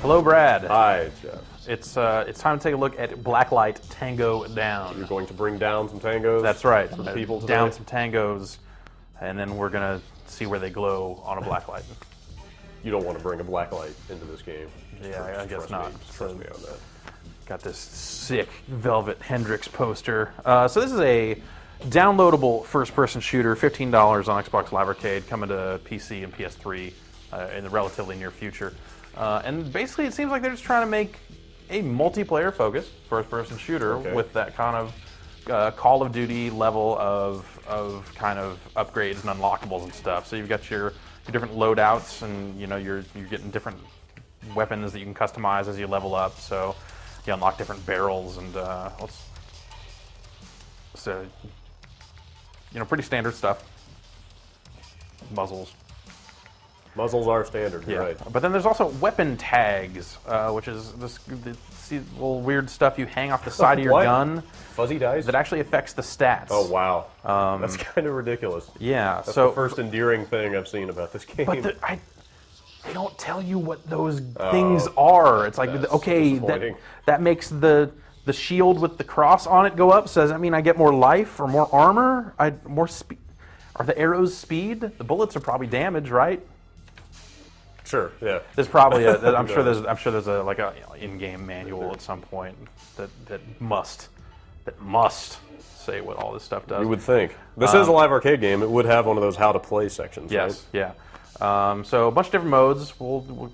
Hello, Brad. Hi, Jeff. It's time to take a look at Blacklight Tango Down. You're going to bring down some tangos? That's right. For people today? Down some tangos, and then we're going to see where they glow on a blacklight. You don't want to bring a blacklight into this game. Yeah, I guess not. Trust me on that. Got this sick Velvet Hendrix poster. So this is a downloadable first-person shooter, $15 on Xbox Live Arcade, coming to PC and PS3 in the relatively near future. And basically, it seems like they're just trying to make a multiplayer-focused first-person shooter with that kind of Call of Duty level of kind of upgrades and unlockables and stuff. So you've got your different loadouts, and you're getting different weapons that you can customize as you level up. So you unlock different barrels and pretty standard stuff. Muzzles. Muzzles are standard, yeah. Right. But then there's also weapon tags, which is this little weird stuff you hang off the side of your gun. Fuzzy dice? That actually affects the stats. Oh, wow. That's kind of ridiculous. Yeah. That's the first endearing thing I've seen about this game. But they don't tell you what those things are. It's like, okay, that makes the shield with the cross on it go up. So does that mean I get more life or more armor? More speed? Are the arrows speed? The bullets are probably damage, right? Sure. Yeah. There's probably I'm sure there's a in-game manual at some point that must say what all this stuff does. You would think. This is a live arcade game. It would have one of those how to play sections. Yes. Right? Yeah. So a bunch of different modes. We'll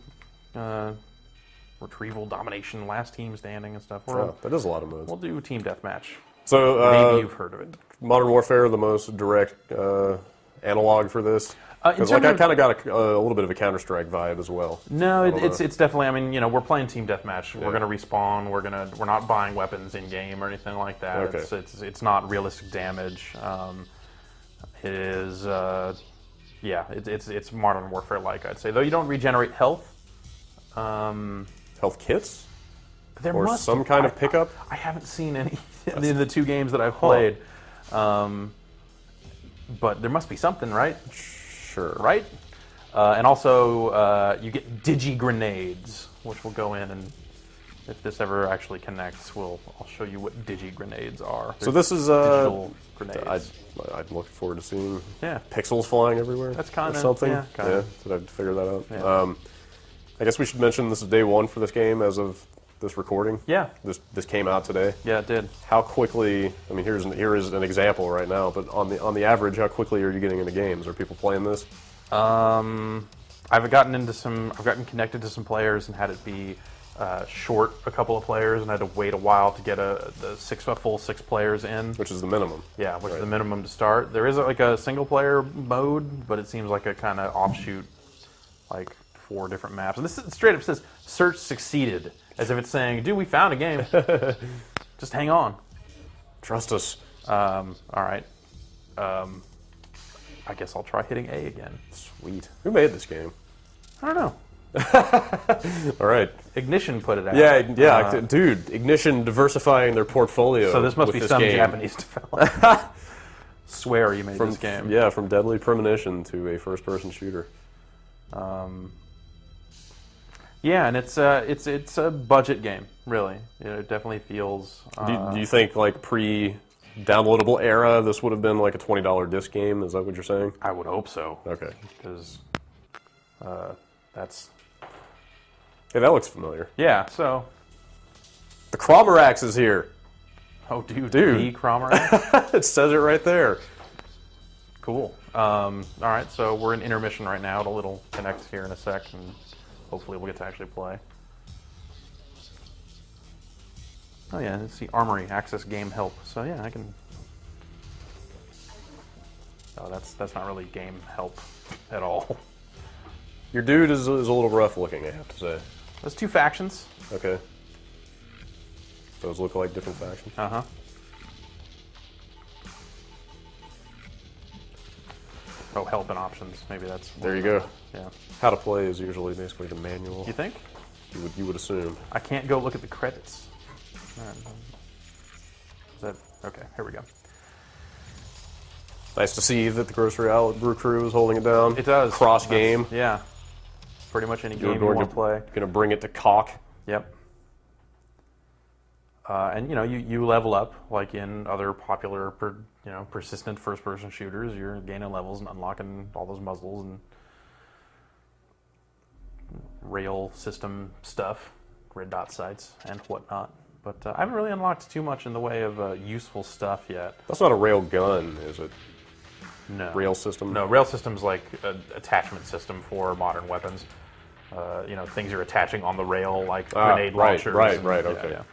retrieval, domination, last team standing and stuff. That is a lot of modes. We'll do team deathmatch. So maybe you've heard of it. Modern Warfare, the most direct analog for this. Because I kind of got a little bit of a Counter-Strike vibe as well. No, it's definitely. I mean, we're playing team deathmatch. Yeah. We're going to respawn. We're not buying weapons in game or anything like that. Okay. It's not realistic damage. It is. It's Modern Warfare like, I'd say. Though you don't regenerate health. Health kits? Or some kind of pickup? I haven't seen any in the two games that I've played. But there must be something, right? Sure. Right? And also, you get digi-grenades, which will go in, and if this ever actually connects, I'll show you what digi-grenades are. So this is digital grenades. I'm looking forward to seeing Yeah. pixels flying everywhere. That's kind of something. Yeah, did I figure that out? Yeah. I guess we should mention this is day one for this game as of this recording. Yeah. This came out today. Yeah, it did. How quickly? I mean, here is an example right now. But on the average, how quickly are you getting into games? Are people playing this? I've gotten connected to some players and had it be short a couple of players, and I had to wait a while to get a full six players in. Which is the minimum. Yeah, which is the minimum to start. There is a single player mode, but it seems like a kind of offshoot, like 4 different maps. And this straight up says search succeeded, as if it's saying, dude, we found a game. Just hang on. Trust us. All right. I guess I'll try hitting A again. Sweet. Who made this game? I don't know. All right. Ignition put it out. Yeah, dude. Ignition diversifying their portfolio. So this must be some Japanese developer. Swear you made this game. Yeah, from Deadly Premonition to a first-person shooter. Yeah, and it's a budget game, really. It definitely feels. Do you think like pre-downloadable era, this would have been like a $20 disc game? Is that what you're saying? I would hope so. Okay. Because that's. Hey, that looks familiar. Yeah. So. The Cromarax is here. Oh, dude. The Cromarax. It says it right there. Cool. All right, so we're in intermission right now. It'll connect here in a sec, and hopefully we'll get to actually play. Oh yeah, let's see, Armory, access game help. So yeah, I can... Oh, that's not really game help at all. Your dude is a little rough looking, I have to say. There's 2 factions. Okay. Those look like different factions. Uh-huh. Oh, help and options. Maybe that's... There you go. Yeah. How to play is usually basically the manual. You think? You would assume. I can't go look at the credits. All right. Is that... Okay, here we go. Nice to see that the Grocery Outlet Brew Crew is holding it down. It does. Cross game. Yeah. pretty much any game you want to play. Going to bring it to cock. Yep. And you level up like in other popular, persistent first-person shooters. You're gaining levels and unlocking all those muzzles and rail system stuff, red dot sights and whatnot. But I haven't really unlocked too much in the way of useful stuff yet. That's not a rail gun, is it? No. Rail system? No, rail system's like an attachment system for modern weapons. Things you're attaching on the rail, like grenade launchers. Right, okay. Yeah.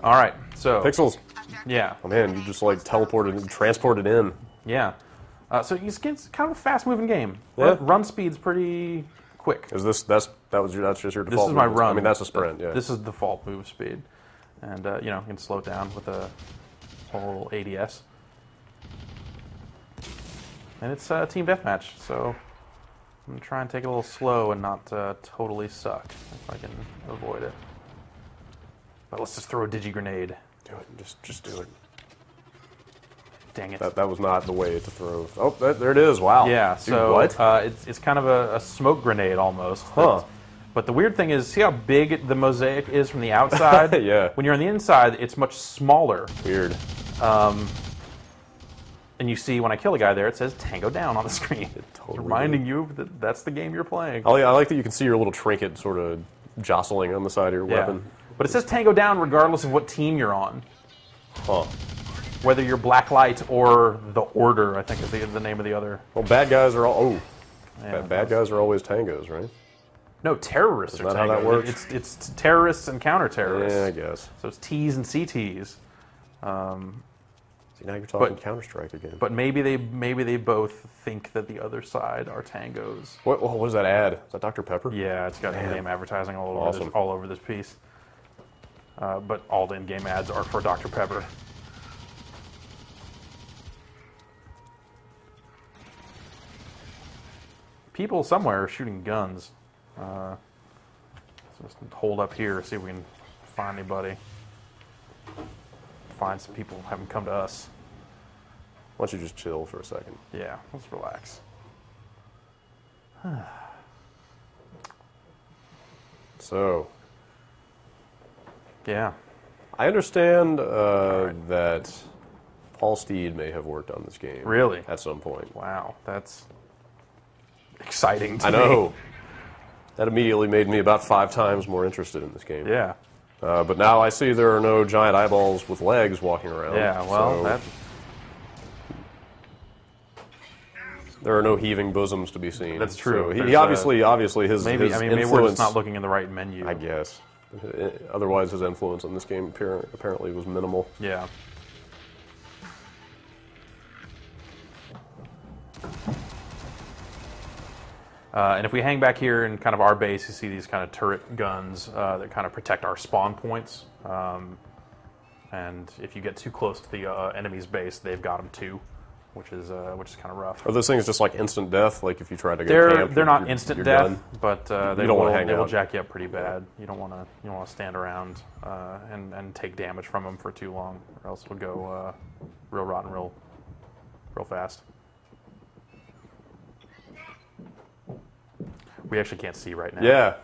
All right, so... Pixels. Yeah. Oh man, you just like transported in. Yeah. So it's kind of a fast-moving game. Yeah. Run speed's pretty quick. Is this that's just your default? This is my run. I mean, that's a sprint. Yeah. This is default move speed, and you can slow it down with a whole ADS. And it's a team deathmatch, so I'm gonna try and take it a little slow and not totally suck if I can avoid it. But let's just throw a digi-grenade. Do it. Just do it. Dang it. That was not the way to throw. Oh, there it is. Wow. Yeah, Dude, so what? It's kind of a smoke grenade almost. Huh. But the weird thing is, see how big the mosaic is from the outside? Yeah. When you're on the inside, it's much smaller. Weird. And you see when I kill a guy there, it says Tango down on the screen. Totally reminding you that that's the game you're playing. I like that you can see your little trinket sort of jostling on the side of your weapon. But it says Tango down regardless of what team you're on. Huh. Whether you're Blacklight or the Order, I think is the name of the other. Well, bad guys are all... Oh. Yeah, bad guys are always tangos, right? No, terrorists are Is that Tango. how that works? It's terrorists and counter-terrorists. Yeah, I guess. So it's Ts and CTs. See, now you're talking Counter-Strike again. But maybe they both think that the other side are tangos. What does that add? Is that Dr. Pepper? Yeah, it's got in-game advertising all over this piece. But all the in-game ads are for Dr. Pepper. People somewhere are shooting guns. So let's hold up here, see if we can find anybody. Find some people, have them come to us. Why don't you just chill for a second? Yeah, let's relax. So, yeah. I understand that Paul Steed may have worked on this game. Really? At some point. Wow, that's exciting to I me. know. That immediately made me about 5 times more interested in this game. Yeah. But now I see there are no giant eyeballs with legs walking around. Yeah, well, so there are no heaving bosoms to be seen. That's true. So he obviously his maybe influence. maybe we're just not looking in the right menu. I guess. Otherwise, his influence on this game apparently was minimal. Yeah. And if we hang back here in kind of our base, you see these kind of turret guns that kind of protect our spawn points. And if you get too close to the enemy's base, they've got them too, which is kind of rough. Are those things just like instant death? Like if you try to go camp, they're not instant death, done? but they will jack you up pretty bad. You don't want to stand around and take damage from them for too long, or else it'll go real rotten, real fast. We actually can't see right now. Yeah,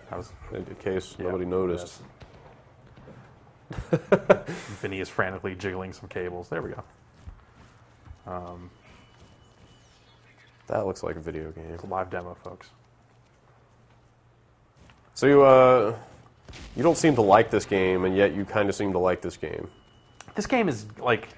in case nobody noticed. Yes. Vinny is frantically jiggling some cables. There we go. That looks like a video game. It's a live demo, folks. So you don't seem to like this game, and yet you kind of seem to like this game. This game is like...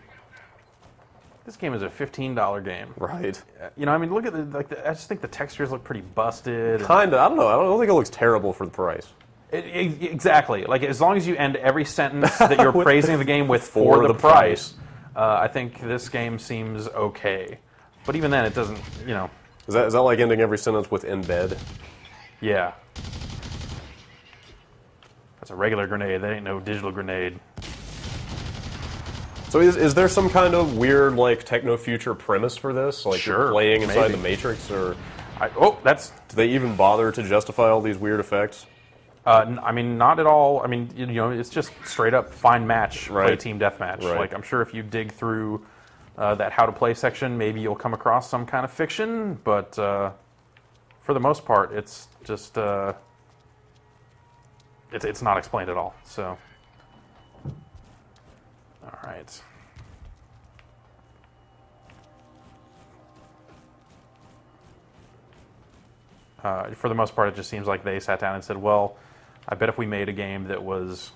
This game is a $15 game. Right. I mean, look at I just think the textures look pretty busted. Kinda. I don't know. I don't think it looks terrible for the price. Exactly. Like, as long as you end every sentence that you're praising the game with for the price, I think this game seems okay. But even then, it doesn't, Is that like ending every sentence with "in bed"? Yeah. That's a regular grenade. That ain't no digital grenade. So is there some kind of weird, like, techno-future premise for this? Like, Sure, you're playing inside maybe. the Matrix, or... That's... Do they even bother to justify all these weird effects? I mean, not at all. I mean, it's just straight up find match, Right. play team deathmatch. Right. Like, I'm sure if you dig through that how to play section, maybe you'll come across some kind of fiction, but for the most part, it's just it's not explained at all. So, all right. For the most part, it just seems like they sat down and said, well, I bet if we made a game that was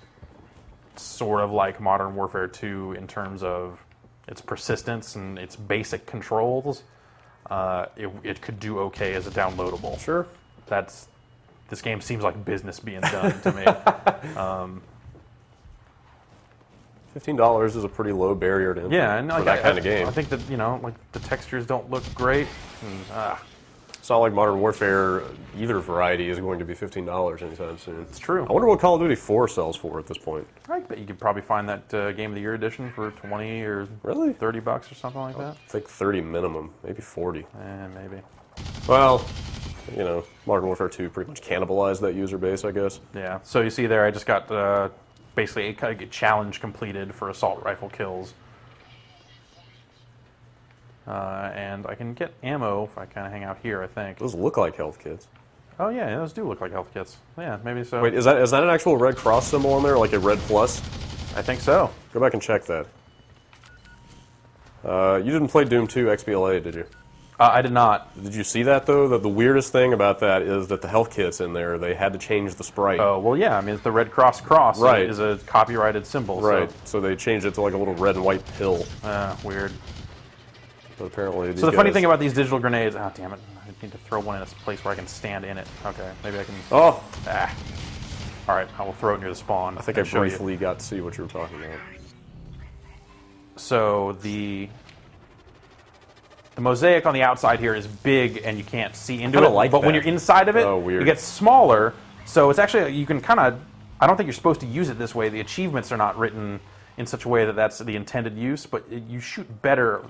sort of like Modern Warfare 2 in terms of its persistence and its basic controls, it could do okay as a downloadable. Sure. This game seems like business being done to me. $15 is a pretty low barrier to entry for that kind of game. I think that, like the textures don't look great. And, it's not like Modern Warfare, either variety, is going to be $15 anytime soon. It's true. I wonder what Call of Duty 4 sells for at this point. I bet you could probably find that Game of the Year edition for 20 or really $30 or something like that. I think 30 minimum, maybe 40. Maybe. Well, Modern Warfare 2 pretty much cannibalized that user base, I guess. Yeah. So you see there, I just got basically a challenge completed for assault rifle kills. And I can get ammo if I kind of hang out here, I think. Those look like health kits. Oh, yeah, those do look like health kits. Yeah, maybe so. Wait, is that an actual Red Cross symbol on there, like a red plus? I think so. Go back and check that. You didn't play Doom 2 XBLA, did you? I did not. Did you see that, though? The weirdest thing about that is that the health kits in there, they had to change the sprite. Oh, well, yeah. I mean, the Red Cross right. is a copyrighted symbol. Right. So they changed it to like a little red and white pill. Weird. But apparently so the funny thing about these digital grenades... Oh, damn it. I need to throw one in a place where I can stand in it. Okay, maybe I can... Oh! All right, I will throw it near the spawn. I think I briefly got to see what you were talking about. So the mosaic on the outside here is big and you can't see into it. Like but that. When you're inside of it, weird. It gets smaller. So it's actually, you can kind of... I don't think you're supposed to use it this way. The achievements are not written in such a way that that's the intended use, but you shoot better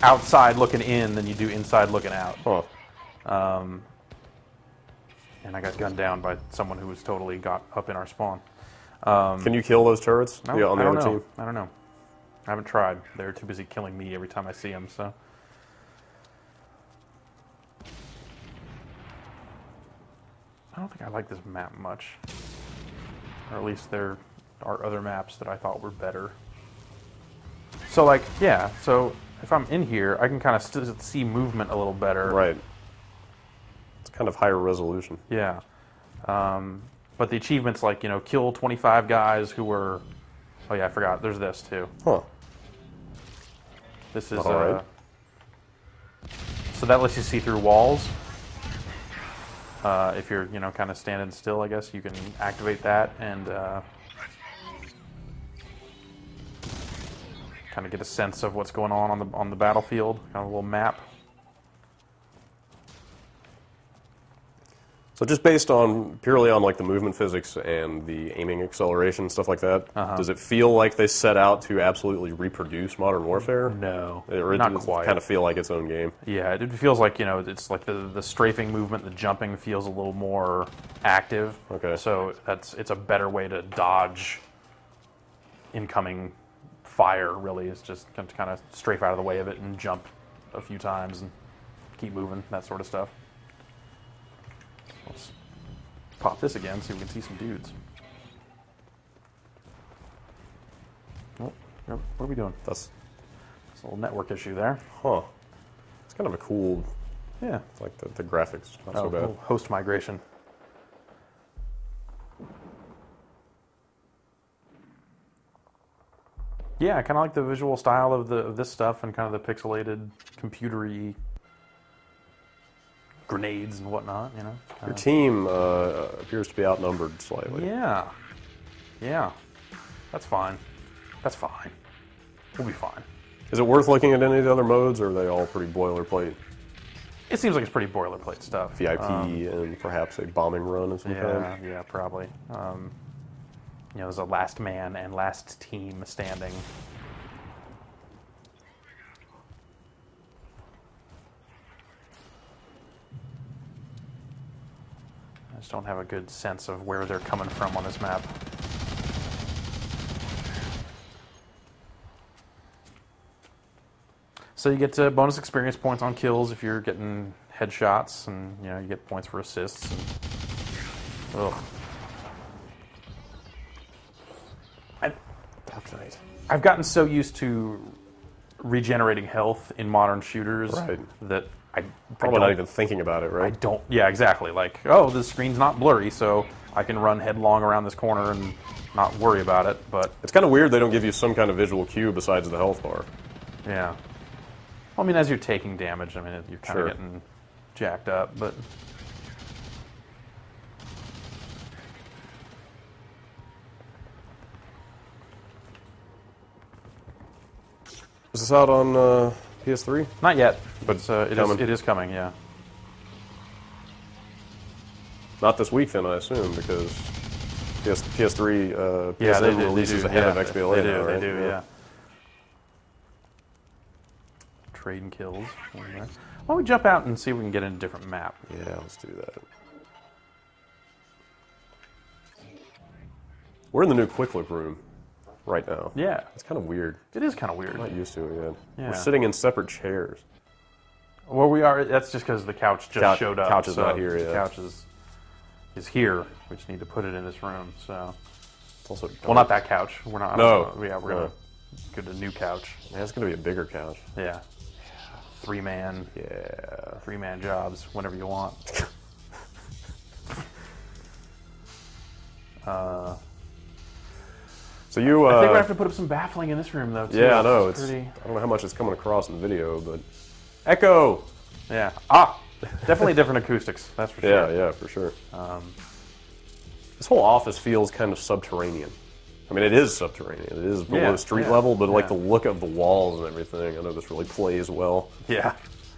outside looking in than you do inside looking out. Huh. And I got gunned down by someone who was totally got up in our spawn. Can you kill those turrets on the other team? I don't know. I haven't tried. They're too busy killing me every time I see them, so... I don't think I like this map much. Or at least there are other maps that I thought were better. So, like, yeah, so if I'm in here, I can kind of see movement a little better. Right. It's kind of higher resolution. Yeah. But the achievements, like, kill 25 guys who were... Oh, yeah, I forgot. There's this, too. Huh. This is... All right. So that lets you see through walls. If you're, kind of standing still, I guess, you can activate that and kind of get a sense of what's going on the battlefield, kind of a little map. So just based purely on like the movement physics and the aiming acceleration, stuff like that, does it feel like they set out to absolutely reproduce Modern Warfare? No, not quite. It kind of feel like its own game? Yeah, it feels like, it's like the strafing movement, the jumping feels a little more active. Okay. So it's a better way to dodge incoming fire, really. It's just kind of strafe out of the way of it and jump a few times and keep moving, that sort of stuff. Let's pop this again so we can see some dudes. Oh, what are we doing? That's a little network issue there. Huh. It's kind of a cool... Yeah. It's like the graphics, not so bad. Host migration. Yeah, I kind of like the visual style of this stuff and kind of the pixelated, computery grenades and whatnot, Your team appears to be outnumbered slightly. Yeah. Yeah. That's fine. That's fine. We'll be fine. Is it worth looking at any of the other modes, or are they all pretty boilerplate? It seems like it's pretty boilerplate stuff. VIP and perhaps a bombing run of some kind? Yeah, probably. There's a last man and last team standing. I just don't have a good sense of where they're coming from on this map. So you get bonus experience points on kills if you're getting headshots, and you get points for assists. And, ugh. Dark Knight. I've gotten so used to regenerating health in modern shooters that Probably not even thinking about it, right? I don't. Yeah, exactly. Like, oh, the screen's not blurry, so I can run headlong around this corner and not worry about it. But it's kind of weird they don't give you some kind of visual cue besides the health bar. Yeah. Well, I mean, as you're taking damage, I mean, you're kind of getting jacked up, but. Is this out on PS3? Not yet, but it is coming, yeah. Not this week, then, I assume, because PS3 yeah, PSN releases ahead of XBLA. They do, now, right? they do, yeah. Trading kills. Why don't we jump out and see if we can get in a different map? Yeah, let's do that. We're in the new Quick Look room right now. Yeah. It's kind of weird. It is kind of weird. I'm not used to it yet. Yeah. We're sitting in separate chairs. Well, we are. That's just because the couch just showed up. Couch is not here yet. The couch is here. We just need to put it in this room. So. It's also well, not that couch. We're not. No. Yeah, we're gonna get a new couch. Yeah, it's gonna be a bigger couch. Yeah. 3-man. Yeah. 3-man jobs whenever you want. So you. I think we have to put up some baffling in this room, though. Too. Yeah, I know. It's pretty. I don't know how much it's coming across in the video, but echo. Yeah. Definitely different acoustics. That's for sure. Yeah, for sure. This whole office feels kind of subterranean. I mean, it is subterranean. It is below street level, but like the look of the walls and everything, I know this really plays well. Yeah.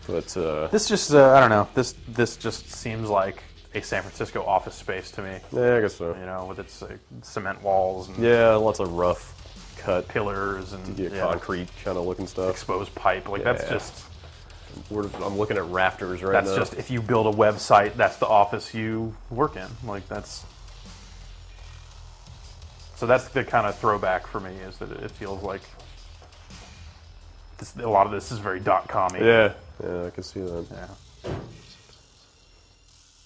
But this just, I don't know. This just seems like a San Francisco office space to me. Yeah, I guess so. With its cement walls and lots of rough cut pillars and concrete kind of looking stuff. Exposed pipe. Like that's just. I'm looking at rafters right now. That's just if you build a website, that's the office you work in. Like that's. So that's the kind of throwback for me, is that it feels like a lot of this is very .com-y. Yeah, I can see that. Yeah.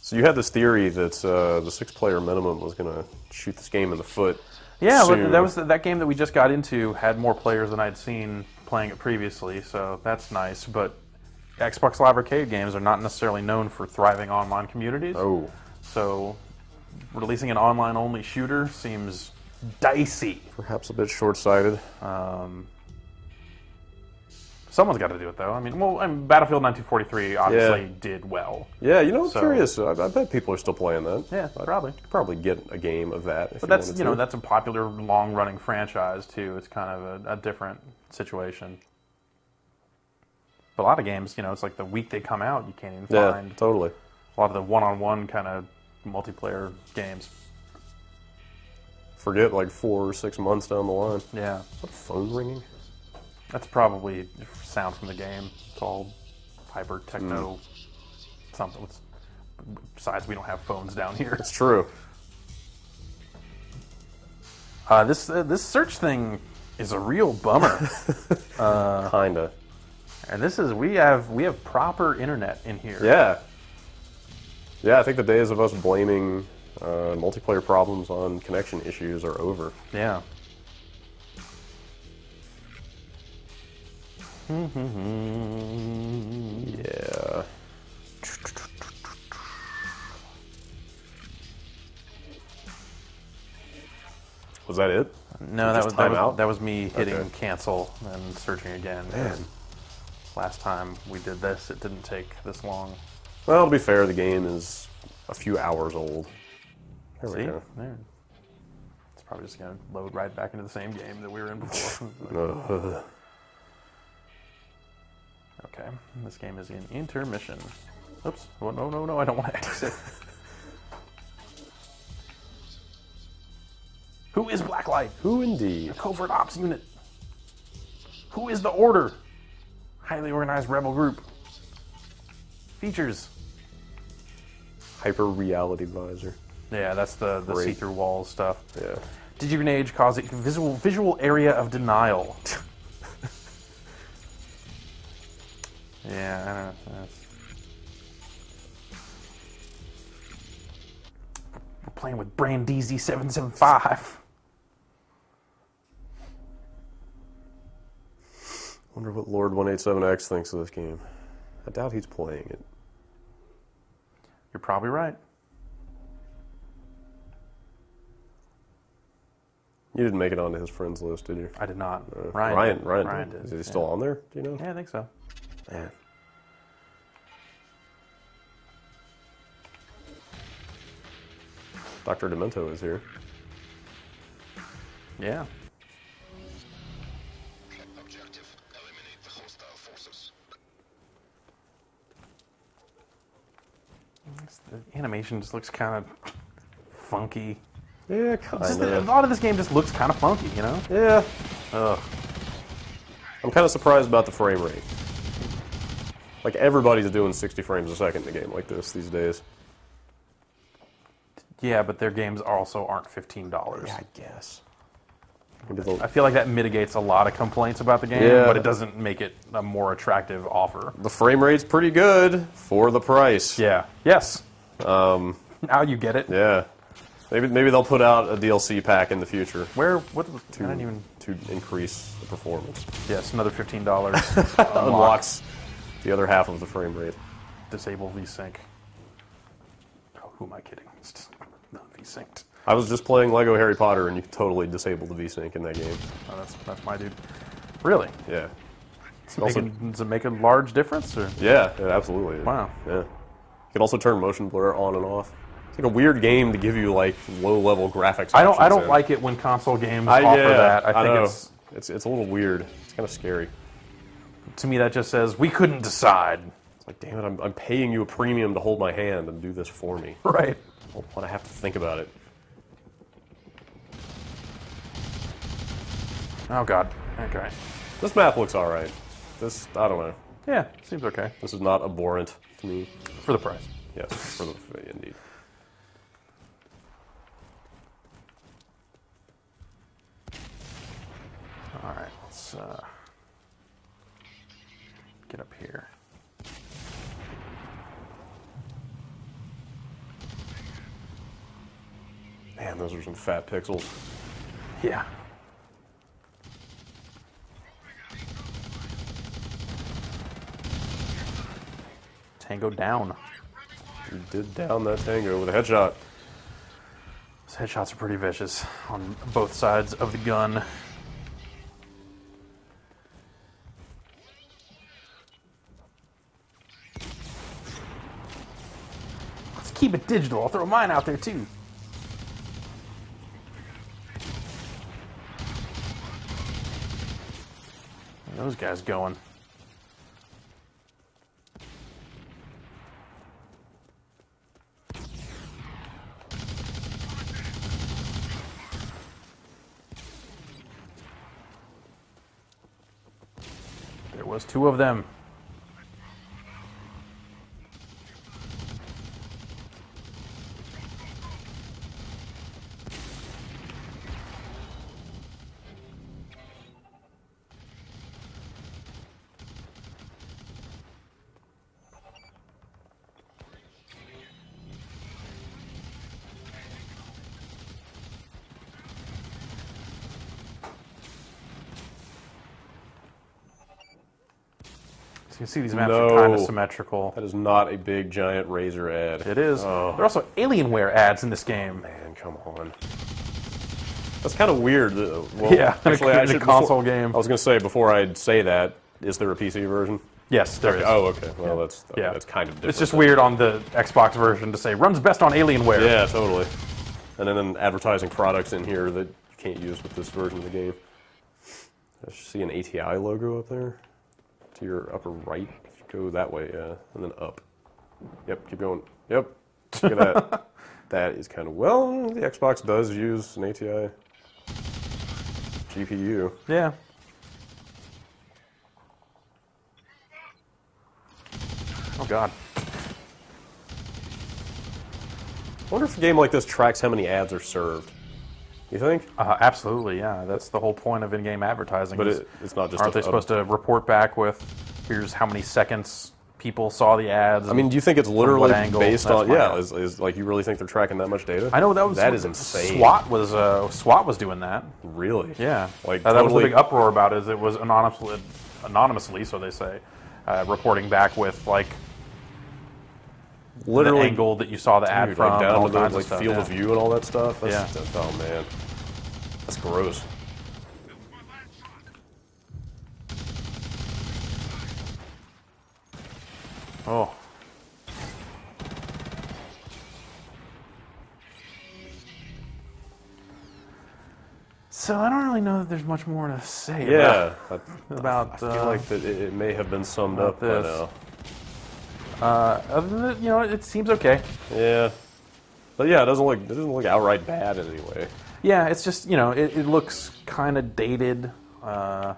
So you had this theory that the 6-player minimum was going to shoot this game in the foot. Yeah, soon. but that game that we just got into had more players than I'd seen playing it previously, so that's nice. But Xbox Live Arcade games are not necessarily known for thriving online communities. Oh. So releasing an online-only shooter seems dicey. Perhaps a bit short-sighted. Someone's got to do it, though. I mean, Battlefield 1943 obviously did well. Yeah, I'm curious. I bet people are still playing that. Yeah, probably. You could probably get a game of that. But that's that's a popular long-running franchise too. It's kind of a different situation. But a lot of games, it's like the week they come out, you can't even find. Yeah, totally. A lot of the one-on-one kind of multiplayer games. Forget like 4 or 6 months down the line. Yeah. Is that a phone ringing? That's probably sound from the game. It's all hyper techno something. Besides, we don't have phones down here. It's true. This search thing is a real bummer. Kinda. And this is we have proper internet in here. Yeah. Yeah, I think the days of us blaming multiplayer problems on connection issues are over. Yeah. Yeah. Was that it? No, that was me hitting cancel and searching again. Man. Last time we did this, it didn't take this long. Well, to be fair, the game is a few hours old. There we See? go. There. It's probably just going to load right back into the same game that we were in before. Okay, this game is in intermission. Oops. Oh, no, I don't want to exit. Who is Blacklight? Who indeed? A covert ops unit. Who is the Order? Highly organized rebel group. Features. Hyper reality visor. Yeah, that's the see-through walls stuff. Yeah. Digigrenade causing visual area of denial. Yeah, I don't know. playing with Brandeezy 775. Wonder what Lord 187X thinks of this game. I doubt he's playing it. You're probably right. You didn't make it onto his friends list, did you? I did not. Ryan did. Is he still on there? Do you know? Yeah, I think so. Man. Dr. Demento is here. Yeah. Objective: eliminate the hostile forces. The animation just looks kind of funky. Yeah, A lot of this game just looks kind of funky, you know? Yeah. Ugh. I'm kind of surprised about the frame rate. Like, everybody's doing 60 frames a second in a game like this these days. Yeah, but their games also aren't $15. Yeah, I guess. I feel like that mitigates a lot of complaints about the game, Yeah. but it doesn't make it a more attractive offer. The frame rate's pretty good for the price. Yeah. Yes. Now you get it. Yeah. Maybe they'll put out a DLC pack in the future What? I didn't even. to increase the performance. Yes, another $15. Unlocks the other half of the frame rate. Disable VSync. Oh, who am I kidding? It's just not VSynced. I was just playing Lego Harry Potter, and you totally disabled the VSync in that game. Oh, that's my dude. Really? Yeah. Does it make a large difference? Or? Yeah, it absolutely is. Wow. Yeah. You can also turn motion blur on and off. It's like a weird game to give you like low-level graphics. I don't options in. like it when console games offer that. I think know. it's It's a little weird. It's kind of scary. to me that just says we couldn't decide. It's like, damn it, I'm paying you a premium to hold my hand and do this for me. Right. I don't want to have to think about it. Oh god. Okay. This map looks all right. This, I don't know. Yeah, seems okay This is not abhorrent to me. for the price. Yes, for the indeed. All right, let's get up here. Man, those are some fat pixels. Yeah. Tango down. You did down that Tango with a headshot. Those headshots are pretty vicious on both sides of the gun. Let's keep it digital. I'll throw mine out there too. Where are those guys going? There was two of them. So you can see these maps are kind of symmetrical. That is not a big, giant Razor ad. It is. Oh. There are also Alienware ads in this game. Man, come on. That's kind of weird. Well, Yeah, actually, in a console game. I was going to say, before I'd say that, is there a PC version? Yes, there is. Oh, okay. Well, Yeah. that's kind of different. It's just weird on the Xbox version to say runs best on Alienware. Yeah, totally. And then advertising products in here that you can't use with this version of the game. I see an ATI logo up there to your upper right. If you go that way, yeah, and then up. Yep, keep going. Yep, look at that. That is kind of, well, the Xbox does use an ATI GPU. Yeah. Oh god. I wonder if a game like this tracks how many ads are served. You think? Absolutely, yeah. That's the whole point of in-game advertising. But is it's not just. aren't they supposed to report back with, here's how many seconds people saw the ads. I mean, do you think it's literally angle? based That's on? my Yeah, guess. is like you really think they're tracking that much data? I know that was that is insane. SWAT was doing that. Really? Yeah, Like that was the totally- big uproar about it. Is it was anonymously, so they say, reporting back with like Literally the angle that you saw the ad Dude, from, like and down all to the kinds like of stuff. field yeah. of view and all that stuff. That's, Yeah. oh man, that's gross. Oh. So I don't really know that there's much more to say Yeah, about I feel like that it may have been summed about up by this. now. other than that, it seems okay. Yeah, but yeah, it doesn't look outright bad in any way. Yeah, it's just it looks kind of dated, but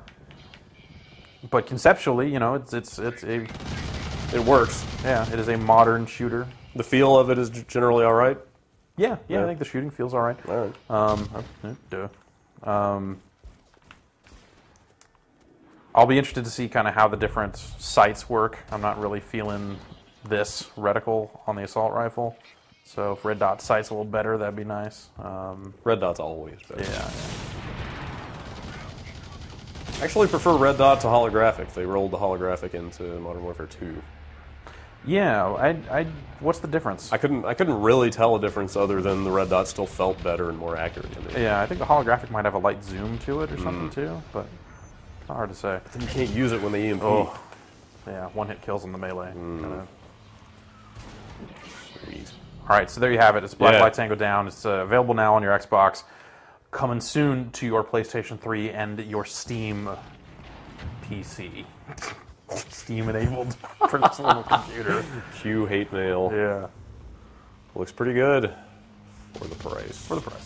conceptually, it's a It works. yeah, it is a modern shooter. The feel of it is generally all right. Yeah, Yeah. I think the shooting feels all right. All right. I'll be interested to see kind of how the different sights work. I'm not really feeling this reticle on the assault rifle, so if red dot sight's a little better, that'd be nice. Red dot's always better. Yeah. I actually prefer red dot to holographic. They rolled the holographic into Modern Warfare 2. Yeah, what's the difference? I couldn't really tell a difference other than the red dot still felt better and more accurate to me. Yeah, I think the holographic might have a light zoom to it or something too, but it's not hard to say. Then you can't use it when they EMP. Oh, yeah, one hit kills on the melee. Sweet. All right, so there you have it. It's Blacklight Yeah. Tango Down. It's available now on your Xbox. Coming soon to your PlayStation 3 and your Steam PC. Steam-enabled personal computer. Cue hate mail. Yeah, Looks pretty good for the price. for the price.